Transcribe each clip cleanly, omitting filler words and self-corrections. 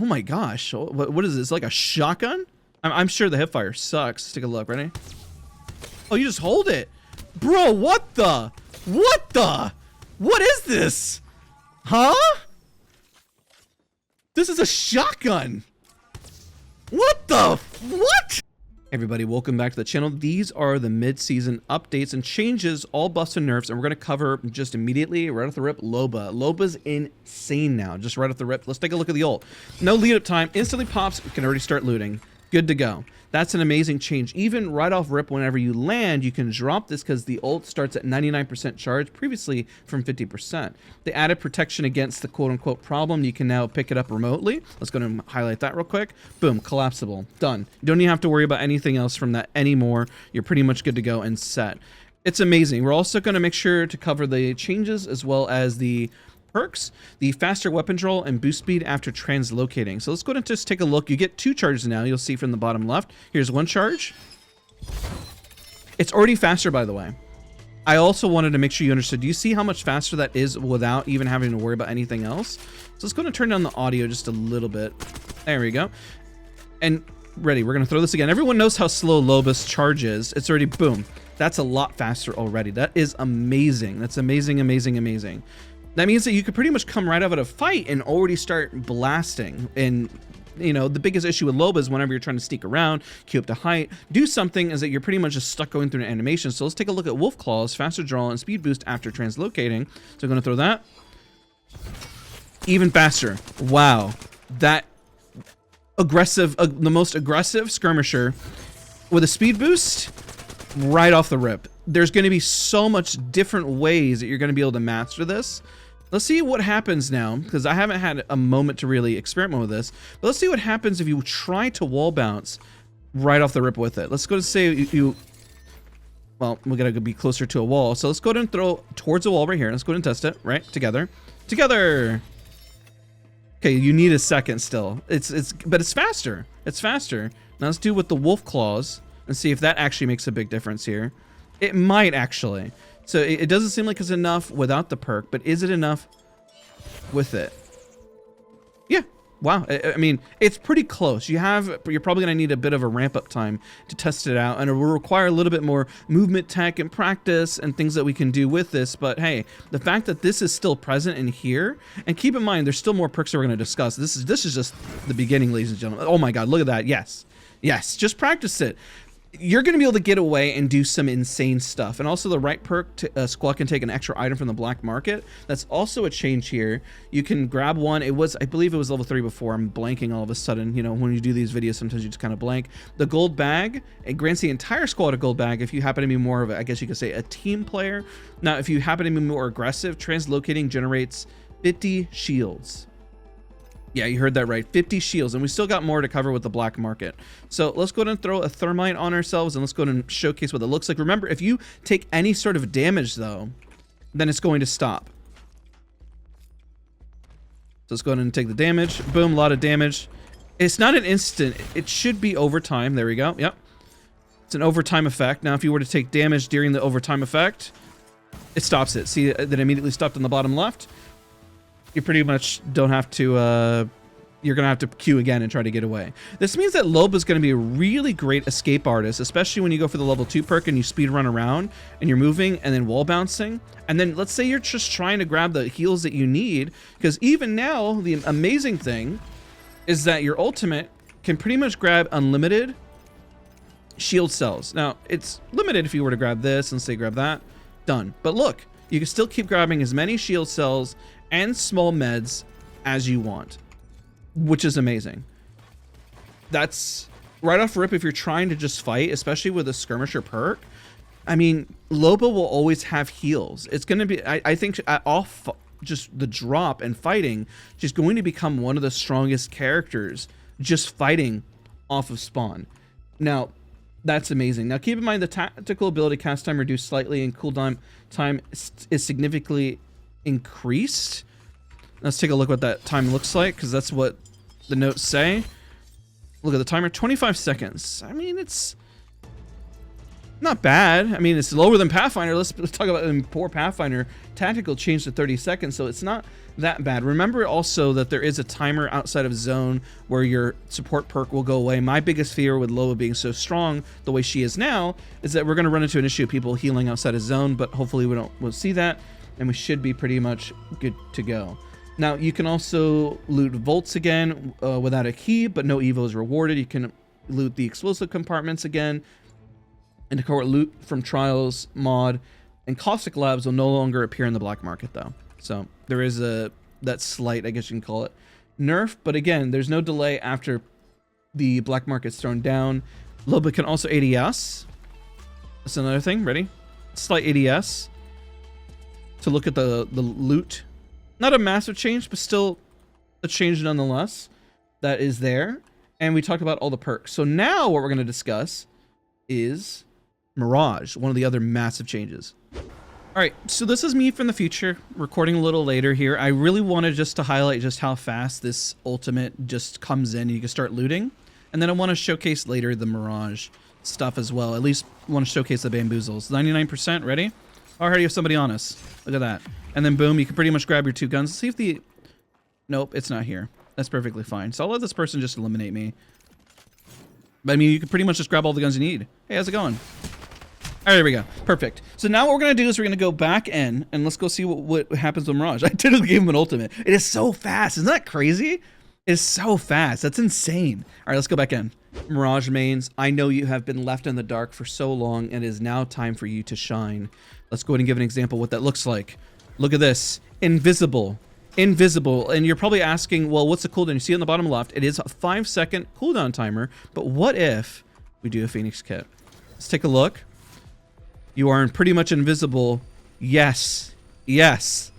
Oh my gosh. What is this? Like a shotgun? I'm sure the hipfire sucks. Let's take a look. Ready? Oh, you just hold it. Bro, what the? What the? What is this? Huh? This is a shotgun. What the? What? Everybody, welcome back to the channel. These are the mid-season updates and changes, all buffs and nerfs, and we're going to cover just immediately, right off the rip, Loba. Loba's insane now, just right off the rip. Let's take a look at the ult. No lead-up time, instantly pops, we can already start looting. Good to go. That's an amazing change. Even right off rip, whenever you land, you can drop this because the ult starts at 99% charge, previously from 50%. They added protection against the quote-unquote problem. You can now pick it up remotely. Let's go and highlight that real quick. Boom, collapsible, done. You don't even have to worry about anything else from that anymore. You're pretty much good to go and set. It's amazing. We're also going to make sure to cover the changes as well as the perks, the faster weapon draw, and boost speed after translocating. So let's go ahead and just take a look. You get 2 charges now. You'll see from the bottom left. Here's 1 charge. It's already faster, by the way. I also wanted to make sure you understood. Do you see how much faster that is without even having to worry about anything else? So let's go and turn down the audio just a little bit. There we go. And ready. We're going to throw this again. Everyone knows how slow Loba's charge is. It's already, boom. That's a lot faster already. That is amazing. That's amazing, amazing, amazing. That means that you could pretty much come right out of a fight and already start blasting. And, you know, the biggest issue with Loba is whenever you're trying to sneak around, queue up to height, do something, is that you're pretty much just stuck going through an animation. So let's take a look at Wolf Claws, faster draw, and speed boost after translocating. So I'm going to throw that. Even faster. Wow. That aggressive, the most aggressive skirmisher with a speed boost right off the rip. There's going to be so much different ways that you're going to be able to master this. Let's see what happens now, because I haven't had a moment to really experiment with this. But let's see what happens if you try to wall bounce right off the rip with it. Let's go to say well, we got to be closer to a wall. So let's go ahead and throw towards a wall right here. Let's go ahead and test it, right? Together. Together! Okay, you need a second still. But it's faster. It's faster. Now let's do with the wolf claws and see if that actually makes a big difference here. It might actually. So it doesn't seem like it's enough without the perk, but is it enough with it? Yeah. Wow. I mean, it's pretty close. You're probably going to need a bit of a ramp up time to test it out, and it will require a little bit more movement tech and practice and things that we can do with this. But hey, the fact that this is still present in here, and keep in mind, there's still more perks that we're going to discuss. This is just the beginning, ladies and gentlemen. Oh my God, look at that. Yes. Yes. Just practice it. You're going to be able to get away and do some insane stuff. And also the right perk, Squad can take an extra item from the black market. That's also a change here. You can grab one. I believe it was level 3 before. I'm blanking all of a sudden. You know, when you do these videos, sometimes you just kind of blank. The gold bag, it grants the entire squad a gold bag if you happen to be more of a, I guess you could say, a team player. Now, if you happen to be more aggressive, translocating generates 50 shields. Yeah, you heard that right. 50 shields, and we still got more to cover with the black market. So let's go ahead and throw a thermite on ourselves, and let's go ahead and showcase what it looks like. Remember, if you take any sort of damage, though, then it's going to stop. So let's go ahead and take the damage. Boom, a lot of damage. It's not an instant. It should be overtime. There we go. Yep. It's an overtime effect. Now, if you were to take damage during the overtime effect, it stops it. See, that immediately stopped on the bottom left. You pretty much don't have to, you're going to have to queue again and try to get away. This means that Loba is going to be a really great escape artist, especially when you go for the level 2 perk and you speed run around and you're moving and then wall bouncing. And then let's say you're just trying to grab the heals that you need, because even now, the amazing thing is that your ultimate can pretty much grab unlimited shield cells. Now, it's limited if you were to grab this and say grab that. Done. But look, you can still keep grabbing as many shield cells and small meds as you want, which is amazing. That's right off rip if you're trying to just fight, especially with a skirmisher perk. I mean, Loba will always have heals. It's going to be, I think, off just the drop and fighting, she's going to become one of the strongest characters just fighting off of spawn. Now, that's amazing. Now, keep in mind the tactical ability cast time reduced slightly and cooldown time is significantly increased. Let's take a look what that time looks like, because that's what the notes say. Look at the timer, 25 seconds. I mean, it's Not bad. I mean, it's lower than Pathfinder. Let's talk about poor Pathfinder. Tactical changed to 30 seconds, so it's not that bad. Remember also that there is a timer outside of zone where your support perk will go away. My biggest fear with Loba being so strong the way she is now is that we're going to run into an issue of people healing outside of zone, but hopefully we'll see that, and we should be pretty much good to go. Now, you can also loot vaults again without a key, but no evo is rewarded. You can loot the explosive compartments again. And the cohort loot from Trials mod and Caustic Labs will no longer appear in the black market though. So there is that slight, I guess you can call it, nerf. But again, there's no delay after the black market's thrown down. Loba can also ADS. That's another thing. Ready? Slight ADS to look at the loot. Not a massive change, but still a change nonetheless. That is there. And we talked about all the perks. So now what we're going to discuss is Mirage, one of the other massive changes. All right, so this is me from the future, recording a little later here. I really wanted just to highlight just how fast this ultimate just comes in. You can start looting. And then I want to showcase later the Mirage stuff as well. At least want to showcase the bamboozles. 99%, ready? Oh, I already have somebody on us. Look at that. And then boom, you can pretty much grab your two guns. Let's see if the... Nope, it's not here. That's perfectly fine. So I'll let this person just eliminate me. But I mean, you can pretty much just grab all the guns you need. Hey, how's it going? All right, there we go. Perfect. So now what we're going to do is we're going to go back in and let's go see what happens with Mirage. I did give him an ultimate. It is so fast. Isn't that crazy? It is so fast. That's insane. All right, let's go back in. Mirage mains, I know you have been left in the dark for so long and it is now time for you to shine. Let's go ahead and give an example of what that looks like. Look at this. Invisible. Invisible. And you're probably asking, well, what's the cooldown? You see on the bottom left, it is a 5-second cooldown timer. But what if we do a Phoenix kit? Let's take a look. You are pretty much invisible. Yes. Yes.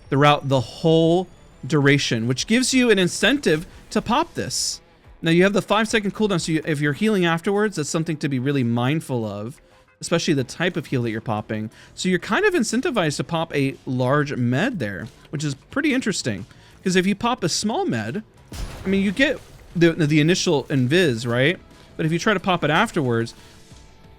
Throughout the whole duration, which gives you an incentive to pop this. Now you have the 5-second cooldown, so if you're healing afterwards, that's something to be really mindful of, especially the type of heal that you're popping. So you're kind of incentivized to pop a large med there, which is pretty interesting. Because if you pop a small med, I mean, you get the initial invis, right? But if you try to pop it afterwards,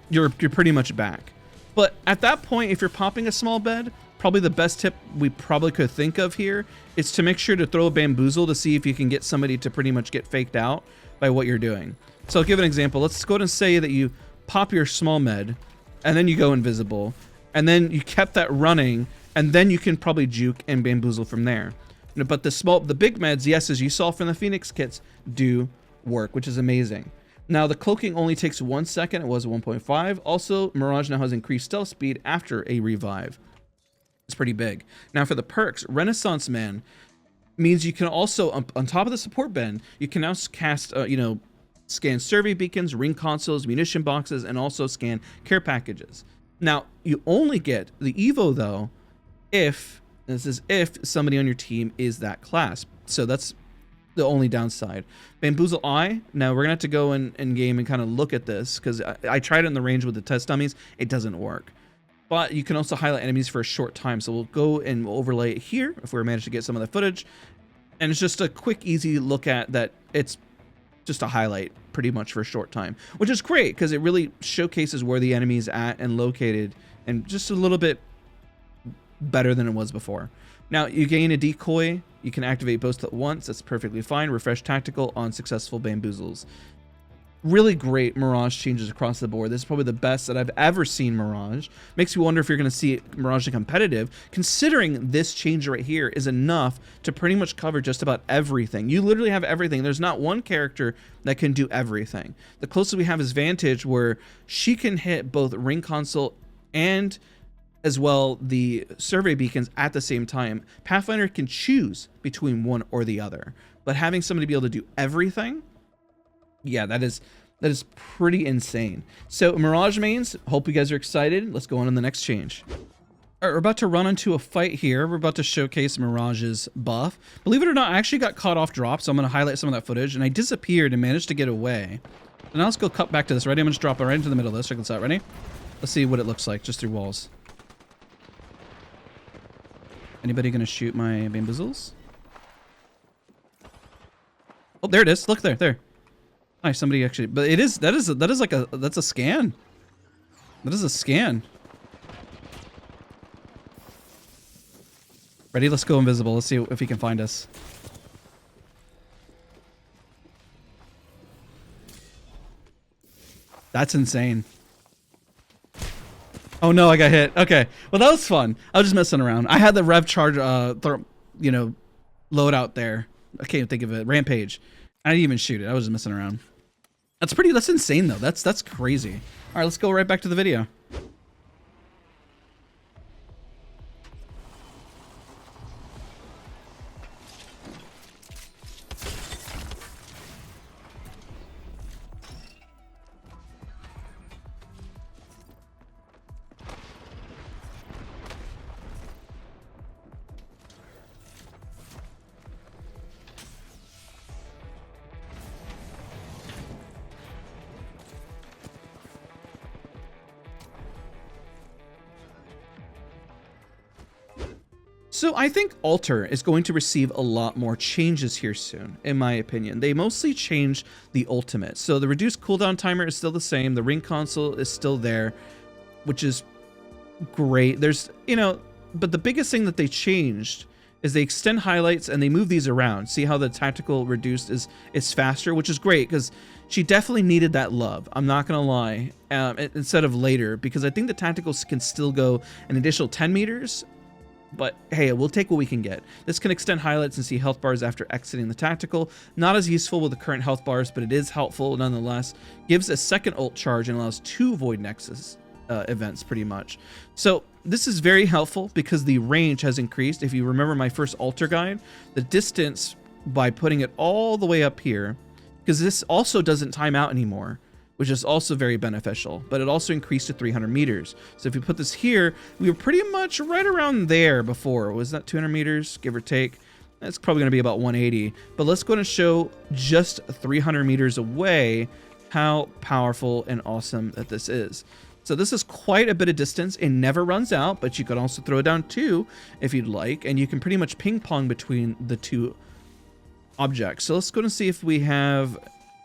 you're pretty much back. But at that point, if you're popping a small bed, probably the best tip we probably could think of here is to make sure to throw a bamboozle to see if you can get somebody to pretty much get faked out by what you're doing. So I'll give an example. Let's go ahead and say that you pop your small med and then you go invisible and then you kept that running and then you can probably juke and bamboozle from there. But the big meds, yes, as you saw from the Phoenix kits, do work, which is amazing. Now, the cloaking only takes 1 second. It was 1.5. Also, Mirage now has increased stealth speed after a revive. It's pretty big. Now, for the perks, Renaissance Man means you can also, on top of the support bend, you can now cast, scan survey beacons, ring consoles, munition boxes, and also scan care packages. Now, you only get the Evo, though, if somebody on your team is that class. So that's the only downside. Bamboozle Eye, now we're gonna have to go in game and kind of look at this because I tried it in the range with the test dummies. It doesn't work. But you can also highlight enemies for a short time. So we'll go and we'll overlay it here if we manage to get some of the footage. And it's just a quick, easy look at that. It's just a highlight pretty much for a short time, which is great because it really showcases where the enemy is at and located and just a little bit better than it was before. Now, you gain a decoy. You can activate both at once. That's perfectly fine. Refresh tactical on successful bamboozles. Really great Mirage changes across the board. This is probably the best that I've ever seen Mirage. Makes me wonder if you're going to see Mirage in competitive, considering this change right here is enough to pretty much cover just about everything. You literally have everything. There's not one character that can do everything. The closest we have is Vantage, where she can hit both ring console and as well the survey beacons at the same time. Pathfinder can choose between one or the other, but having somebody be able to do everything, yeah, that is pretty insane. So Mirage mains, hope you guys are excited. Let's go on to the next change. All right, we're about to run into a fight here. We're about to showcase Mirage's buff. Believe it or not, I actually got caught off drop, so I'm going to highlight some of that footage, and I disappeared and managed to get away. And now let's go cut back to this. Ready? I'm going to drop it right into the middle of this. Check this out. Ready? Let's see what it looks like just through walls. Anybody gonna shoot my bamboozles? Oh, there it is. Look there. Nice, somebody actually. But that is like that's a scan. That is a scan. Ready? Let's go invisible. Let's see if he can find us. That's insane. Oh no, I got hit. Okay. Well, that was fun. I was just messing around. I had the rev charge, you know, load out there. I can't even think of it. Rampage. I didn't even shoot it. I was just messing around. That's insane though. That's crazy. All right, let's go right back to the video. So I think Alter is going to receive a lot more changes here soon, in my opinion. They mostly changed the ultimate. So the reduced cooldown timer is still the same. The ring console is still there, which is great. There's, you know, but the biggest thing that they changed is they extend highlights and they move these around. See how the tactical reduced is faster, which is great because she definitely needed that love. I'm not going to lie, instead of later, because I think the tacticals can still go an additional 10 meters. But hey, we'll take what we can get. This can extend highlights and see health bars after exiting the tactical. Not as useful with the current health bars, but it is helpful nonetheless. Gives a second ult charge and allows 2 Void Nexus events pretty much. So this is very helpful because the range has increased. If you remember my first Alter guide, the distance by putting it all the way up here, because this also doesn't time out anymore, which is also very beneficial, but it also increased to 300 meters. So if you put this here, we were pretty much right around there before. Was that 200 meters, give or take? That's probably gonna be about 180, but let's go and show just 300 meters away how powerful and awesome that this is. So this is quite a bit of distance. It never runs out, but you could also throw it down 2 if you'd like, and you can pretty much ping pong between the 2 objects. So let's go and see if we have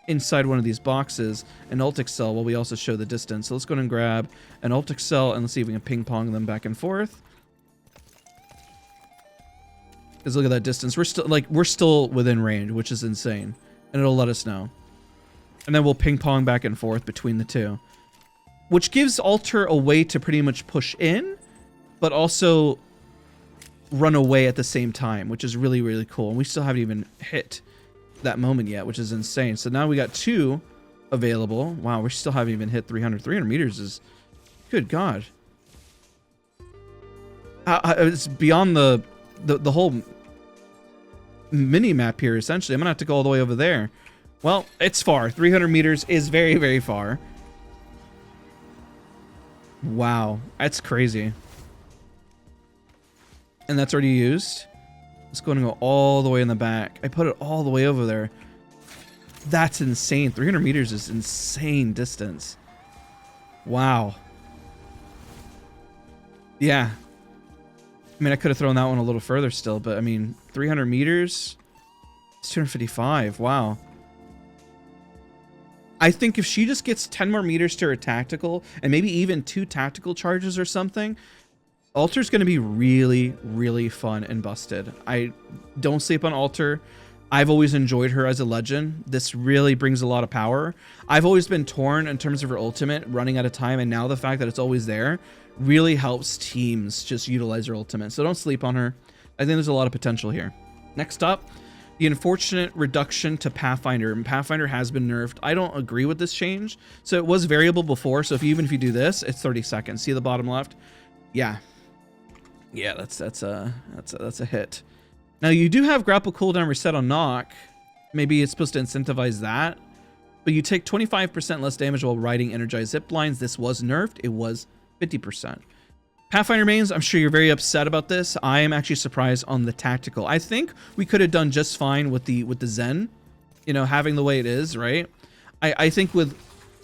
inside one of these boxes an Ultic cell while we also show the distance. So let's go ahead and grab an Ultic cell and let's see if we can ping pong them back and forth. Because look at that distance. We're still within range, which is insane. And it'll let us know. And then we'll ping pong back and forth between the 2. Which gives Alter a way to pretty much push in, but also run away at the same time, which is really, really cool. And we still haven't even hit that moment yet, which is insane. So now we got 2 available. Wow, we still haven't even hit 300. 300 meters is, good God. It's beyond the whole mini map here, essentially. I'm gonna have to go all the way over there. Well, it's far. 300 meters is very, very far. Wow, that's crazy. And that's already used. Let's go and go all the way in the back. I put it all the way over there. That's insane. 300 meters is insane distance. Wow. Yeah. I mean, I could have thrown that one a little further still, but I mean, 300 meters, it's 255. Wow. I think if she just gets 10 more meters to her tactical and maybe even 2 tactical charges or something, Alter's going to be really, really fun and busted. I don't sleep on Alter. I've always enjoyed her as a legend. This really brings a lot of power. I've always been torn in terms of her ultimate running out of time, and now the fact that it's always there really helps teams just utilize her ultimate. So don't sleep on her. I think there's a lot of potential here. Next up, the unfortunate reduction to Pathfinder. And Pathfinder has been nerfed. I don't agree with this change. So it was variable before. So even if you do this, it's 30 seconds. See the bottom left? Yeah. Yeah, that's a hit. Now you do have grapple cooldown reset on knock. Maybe it's supposed to incentivize that. But you take 25% less damage while riding energized zip lines. This was nerfed. It was 50%. Pathfinder mains, I'm sure you're very upset about this. I am actually surprised on the tactical. I think we could have done just fine with the Zen, you know, having the way it is, right? I think with,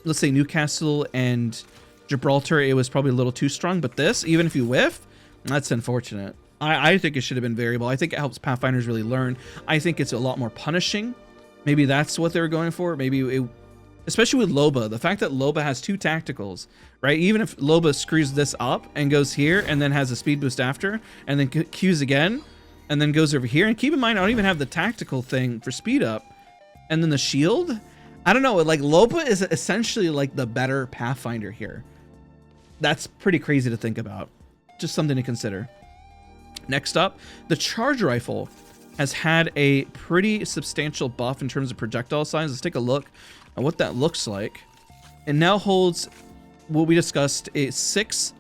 let's say, Newcastle and Gibraltar, it was probably a little too strong. But this, even if you whiff, that's unfortunate. I think it should have been variable. I think it helps Pathfinders really learn. I think it's a lot more punishing. Maybe that's what they were going for. Maybe especially with Loba. The fact that Loba has 2 tacticals, right? Even if Loba screws this up and goes here and then has a speed boost after and then Qs again and then goes over here. And keep in mind, I don't even have the tactical thing for speed up. And then the shield. I don't know. Like Loba is essentially like the better Pathfinder here. That's pretty crazy to think about. Just something to consider. Next up, the charge rifle has had a pretty substantial buff in terms of projectile size. Let's take a look at what that looks like. It now holds what we discussed, a 6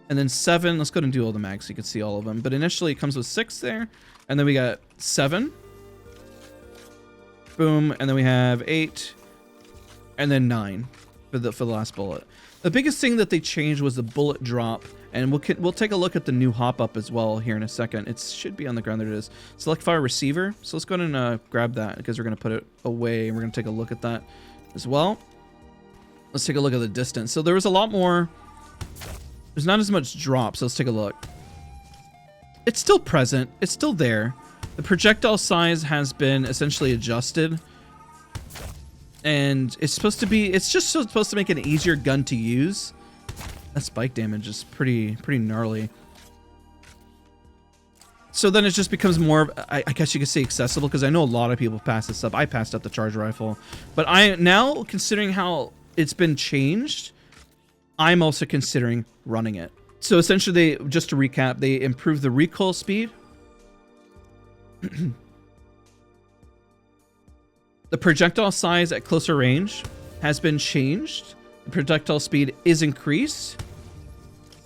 and then 7. Let's go ahead and do all the mags so you can see all of them. But initially it comes with 6 there, and then we got 7. Boom, and then we have 8, and then 9 for the last bullet. The biggest thing that they changed was the bullet drop, and we'll take a look at the new hop up as well here in a second. It should be on the ground. There it is. Select fire receiver. So let's go ahead and grab that because we're going to put it away, and we're going to take a look at that as well. Let's take a look at the distance. So there was a lot more. There's not as much drop, so let's take a look. It's still present. It's still there. The projectile size has been essentially adjusted. And it's supposed to be, it's just supposed to make an easier gun to use. That spike damage is pretty gnarly. So then it just becomes more, I guess you could say, accessible, because I know a lot of people pass this up. I passed up the charge rifle. But now, considering how it's been changed, I'm also considering running it. So essentially, just to recap, they improved the recoil speed. The projectile size at closer range has been changed. The projectile speed is increased.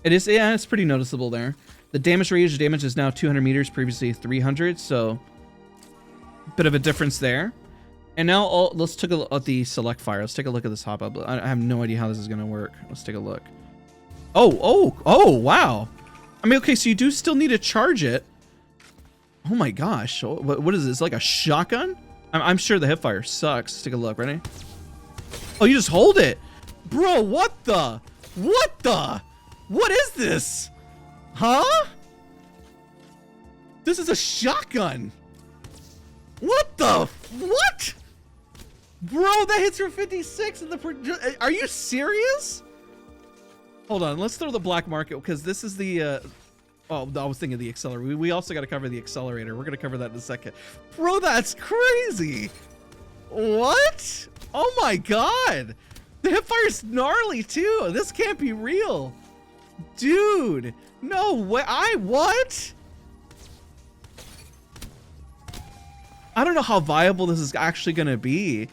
It is, yeah, it's pretty noticeable there. The damage range is now 200 meters, previously 300, so a bit of a difference there. And now let's take a look at the select fire. Let's take a look at this hop up. I have no idea how this is going to work. Let's take a look. Oh, wow. I mean, okay, so you do still need to charge it. Oh my gosh. What is this, like a shotgun? I'm sure the hipfire sucks. Let's take a look. Ready? Oh, you just hold it. Bro, what the? What is this? Huh? This is a shotgun. What the? What? Bro, that hits for 56 in the... Are you serious? Hold on, let's throw the black market, because this is the... Oh, I was thinking the accelerator. We also got to cover the accelerator. We're going to cover that in a second. Bro, that's crazy. What? Oh my god. The hipfire's gnarly too. This can't be real. Dude. No way. What? I don't know how viable this is actually going to be.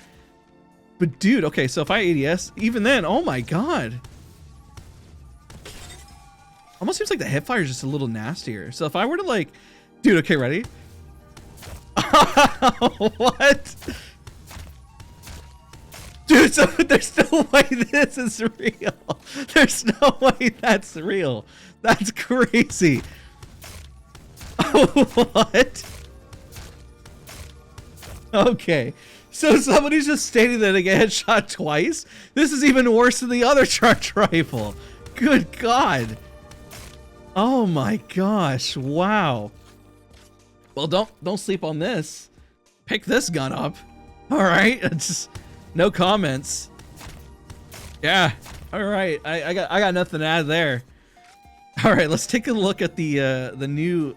But dude, okay, so if I ADS, even then, oh my god. Almost seems like the hipfire is just a little nastier. So if I were to like, dude, okay, ready? What? Dude, so there's no way this is real. There's no way that's real. That's crazy. What? Okay. So somebody's just stating that they get headshot twice? This is even worse than the other charge rifle. Good God. Oh my gosh, wow. Well, don't sleep on this. Pick this gun up. All right, it's no comments. Yeah, all right, I got nothing to add there. All right, let's take a look at the new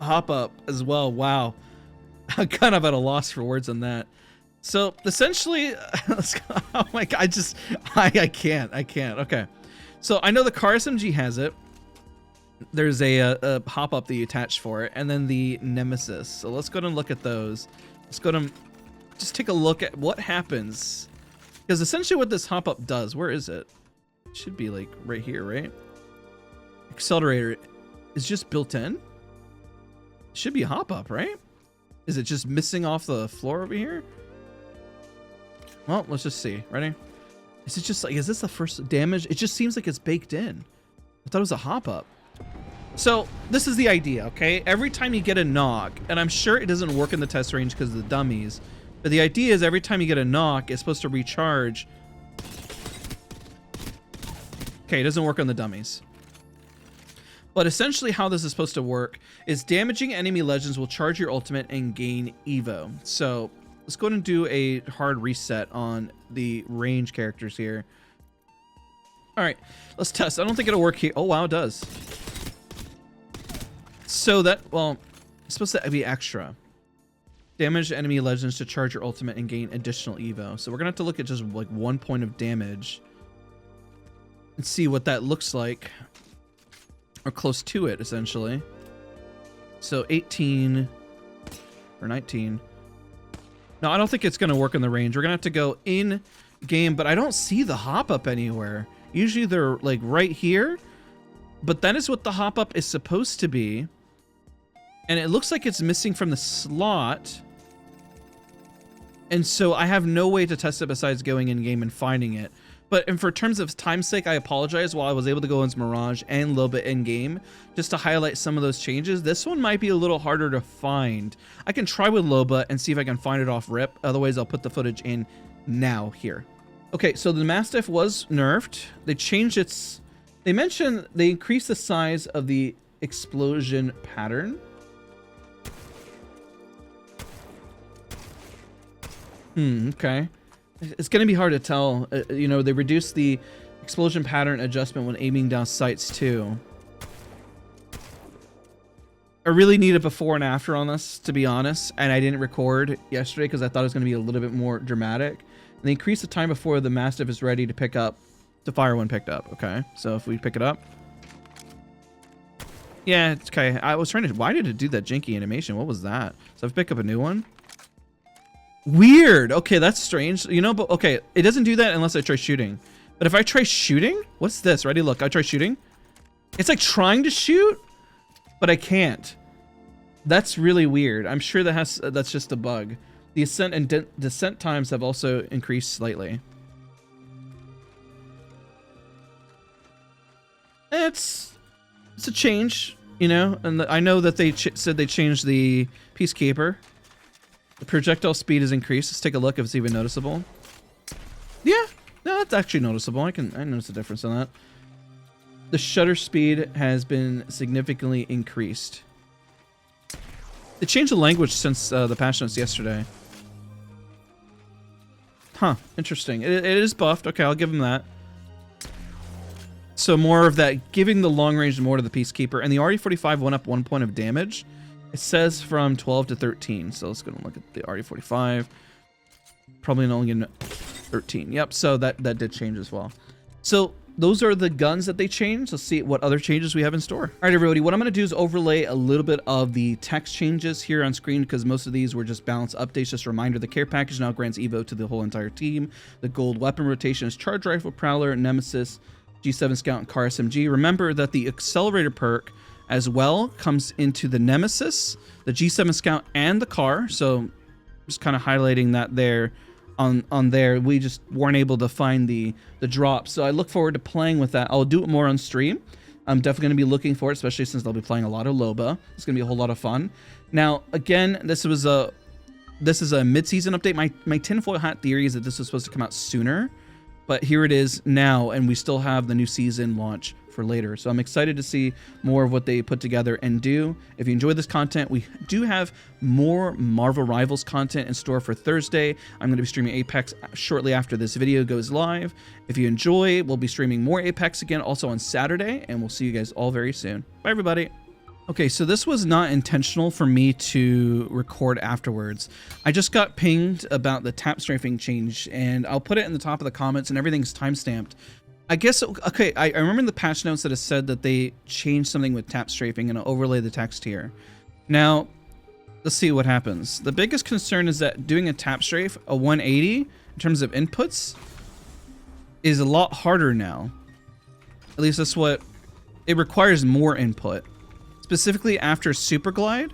hop up as well. Wow, I'm kind of at a loss for words on that. So essentially, oh my god, I can't. Okay, so I know the car SMG has it. There's a hop up that you attach for it, and then the Nemesis. So let's go and look at those. Let's go and just take a look at what happens, because essentially what this hop up does. Where is it? It should be like right here, right? Accelerator is just built in. It should be a hop up, right? Is it just missing off the floor over here? Well, let's just see. Ready? Is it just like, is this the first damage? It just seems like it's baked in. I thought it was a hop up. So this is the idea, okay? Every time you get a knock, and I'm sure it doesn't work in the test range because of the dummies, but the idea is every time you get a knock, it's supposed to recharge. Okay, it doesn't work on the dummies. But essentially how this is supposed to work is damaging enemy legends will charge your ultimate and gain Evo. So let's go ahead and do a hard reset on the range characters here. All right, let's test. I don't think it'll work here. Oh, wow, it does. So that, well, it's supposed to be extra. Damage enemy legends to charge your ultimate and gain additional evo. So we're gonna have to look at just like 1 point of damage and see what that looks like, or close to it, essentially. So 18 or 19. No, I don't think it's gonna work in the range. We're gonna have to go in game, but I don't see the hop up anywhere. Usually they're like right here, but that is what the hop up is supposed to be. And it looks like it's missing from the slot. And so I have no way to test it besides going in game and finding it. But and for terms of time's sake, I apologize. While I was able to go into Mirage and Loba in game, just to highlight some of those changes, this one might be a little harder to find. I can try with Loba and see if I can find it off rip. Otherwise, I'll put the footage in now here. Okay, so the Mastiff was nerfed. They changed its... They mentioned they increased the size of the explosion pattern. Okay. It's going to be hard to tell. You know, they reduced the explosion pattern adjustment when aiming down sights too. I really need a before and after on this, to be honest, and I didn't record yesterday because I thought it was going to be a little bit more dramatic. And they increased the time before the Mastiff is ready to pick up, to fire when picked up. Okay, so if we pick it up. Yeah, it's okay. I was trying to... Why did it do that janky animation? What was that? So I've picked up a new one. Weird. Okay, that's strange. You know, but okay, it doesn't do that unless I try shooting. But if I try shooting, what's this? Ready? Look, I try shooting. It's like trying to shoot, but I can't. That's really weird. I'm sure that's just a bug. The ascent and descent times have also increased slightly. It's a change, you know, and I know that they said they changed the Peacekeeper. The projectile speed is increased. Let's take a look if it's even noticeable. Yeah, no, that's actually noticeable. I notice a difference in that. The shutter speed has been significantly increased. They changed the language since the patch notes yesterday. Huh, interesting. It is buffed. Okay, I'll give them that. So more of that, giving the long range more to the Peacekeeper. And the RE45 went up 1 point of damage. It says from 12 to 13. So let's go and look at the RE45. Probably only getting 13. Yep, so that did change as well. So those are the guns that they changed. Let's see what other changes we have in store. All right, everybody, what I'm going to do is overlay a little bit of the text changes here on screen because most of these were just balance updates. Just a reminder, the care package now grants Evo to the whole entire team. The gold weapon rotation is Charge Rifle, Prowler, Nemesis, G7 Scout, and Car SMG. Remember that the Accelerator perk as well comes into the Nemesis, the G7 Scout, and the Car. So just kind of highlighting that there. On there, we just weren't able to find the drop, so I look forward to playing with that. I'll do it more on stream. I'm definitely going to be looking for it, especially since they'll be playing a lot of Loba. It's going to be a whole lot of fun. Now, again, this is a mid-season update. My tinfoil hat theory is that this was supposed to come out sooner, but here it is now, and we still have the new season launch for later. So I'm excited to see more of what they put together and do. If you enjoy this content, we do have more Marvel Rivals content in store for Thursday. I'm going to be streaming Apex shortly after this video goes live. If you enjoy, we'll be streaming more Apex again also on Saturday, and we'll see you guys all very soon. Bye, everybody. Okay, so this was not intentional for me to record afterwards. I just got pinged about the tap strafing change, and I'll put it in the top of the comments, and everything's timestamped. I guess, okay, I remember in the patch notes that it said that they changed something with tap strafing, and I'll overlay the text here. Now, let's see what happens. The biggest concern is that doing a tap strafe, a 180, in terms of inputs, is a lot harder now. At least that's what, it requires more input. Specifically after Super Glide.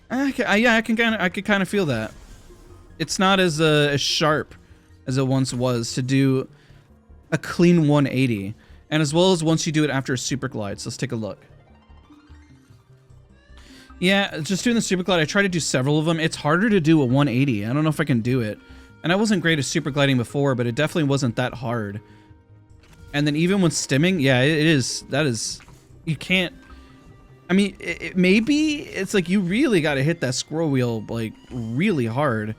Yeah, I can kind of feel that. It's not as sharp as it once was to do a clean 180, and as well as once you do it after a Super Glide. So let's take a look. Yeah, just doing the Super Glide, I tried to do several of them. It's harder to do a 180. I don't know if I can do it. And I wasn't great at Super Gliding before, but it definitely wasn't that hard. And then even when stimming, yeah, that is, you can't, I mean, maybe it's like you really got to hit that scroll wheel like really hard.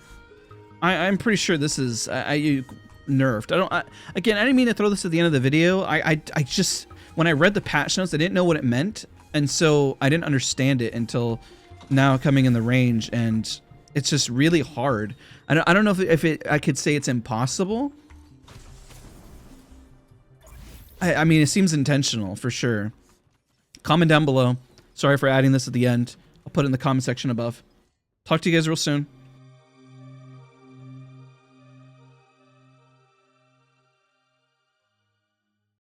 I'm pretty sure this is nerfed. Again, I didn't mean to throw this at the end of the video. I just, when I read the patch notes, I didn't know what it meant, and so I didn't understand it until now coming in the range, and it's just really hard. I don't know if I could say it's impossible. I mean, it seems intentional for sure. Comment down below. Sorry for adding this at the end. I'll put it in the comment section above. Talk to you guys real soon.